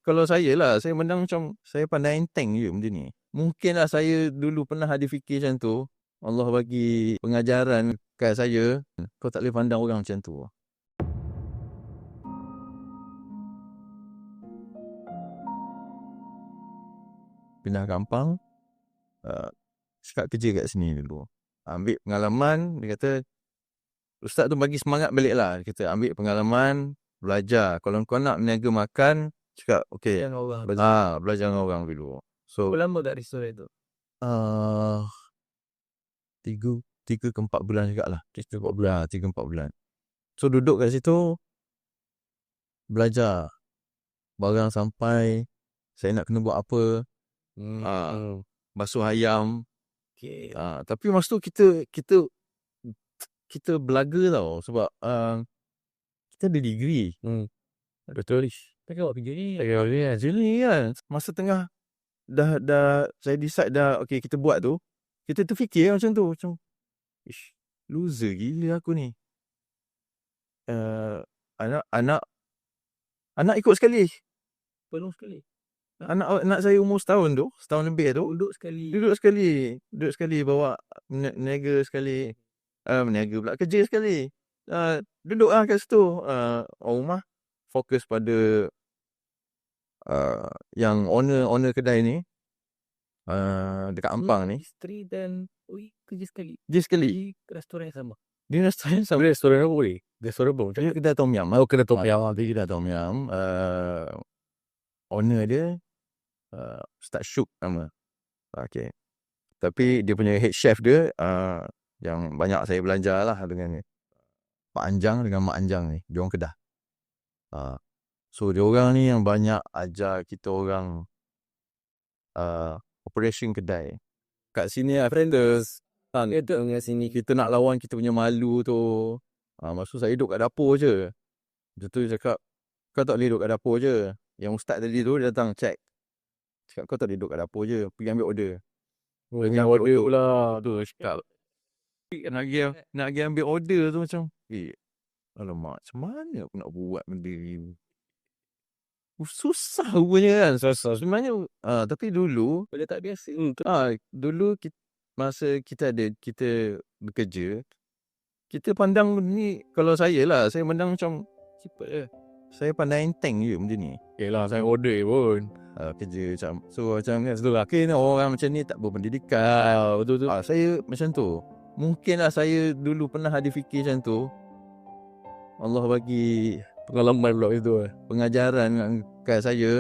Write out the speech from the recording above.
kalau saya lah, saya memandang macam saya pandai enteng je benda ni. Mungkinlah saya dulu pernah ada fikir macam tu. Allah bagi pengajaran kat saya, kau tak boleh pandang orang macam tu. Pindah kampung, start kerja kat sini dulu. Ambil pengalaman, dia kata, ustaz tu bagi semangat balik lah. Dia kata, ambil pengalaman, belajar. Kalau kau nak meniaga makan, cakap, okay, belajar dengan orang dulu. So, berapa lama tak restoran tu? 3 ke 4 bulan juga lah. 3-4 bulan. So, duduk kat situ, belajar. Barang sampai, saya nak kena buat apa. Basuh ayam. Okay. Tapi masa tu kita belaga tau. Sebab kita ada degree. Betul. Tak kena buat kerja ni. Kan. Masa tengah dah saya decide dah, okay, kita buat tu. Kita terfikir macam tu. Macam, loser gila aku ni. Anak ikut sekali. Penuh sekali. Anak saya umur setahun lebih tu. Duduk sekali. Bawa meniaga sekali. Meniaga pula, kerja sekali. Duduk lah kat situ. Rumah fokus pada yang owner kedai ni. Dekat Ampang ni. Isteri dan kerja sekali. Di Restoran yang sama. Di restoran sama. Restoran apa boleh? Restoran apa? Dia kedai Tom Yum. Kedai Tom Yum. Dia kedai Tom Yum. Owner dia Ustaz Syuk nama. Okay. Tapi dia punya head chef dia yang banyak saya belajar lah dengan Pak Anjang dengan Mak Anjang ni. Dia orang Kedah. So dia orang ni yang banyak ajar kita orang operation kedai. Kat sini friends. Kita dengan sini kita nak lawan kita punya malu tu. Maksud saya duduk kat dapur je. Dia tu cakap, kau tak boleh duduk kat dapur je. Yang ustaz tadi tu dia datang check. Cakap kau tak boleh duduk kat dapur je. Pergi ambil order. Pergi order pula. Tu cakap. Nak pergi ambil order tu macam, alamak, macam mana aku nak buat benda ni? Susah rupanya kan. Sebenarnya, tapi dulu, Benda tak biasa. dulu masa kita bekerja, kita pandang ni, kalau saya lah, saya pandang macam, cepat je. Saya pandai enteng je benda ni. Yelah, saya order pun. Kerja macam, so macam kan, orang macam ni tak berpendidikan. Betul. Saya macam tu. Mungkinlah saya dulu pernah ada fikir macam tu. Allah bagi pengalaman pula itu. Pengajaran kat saya.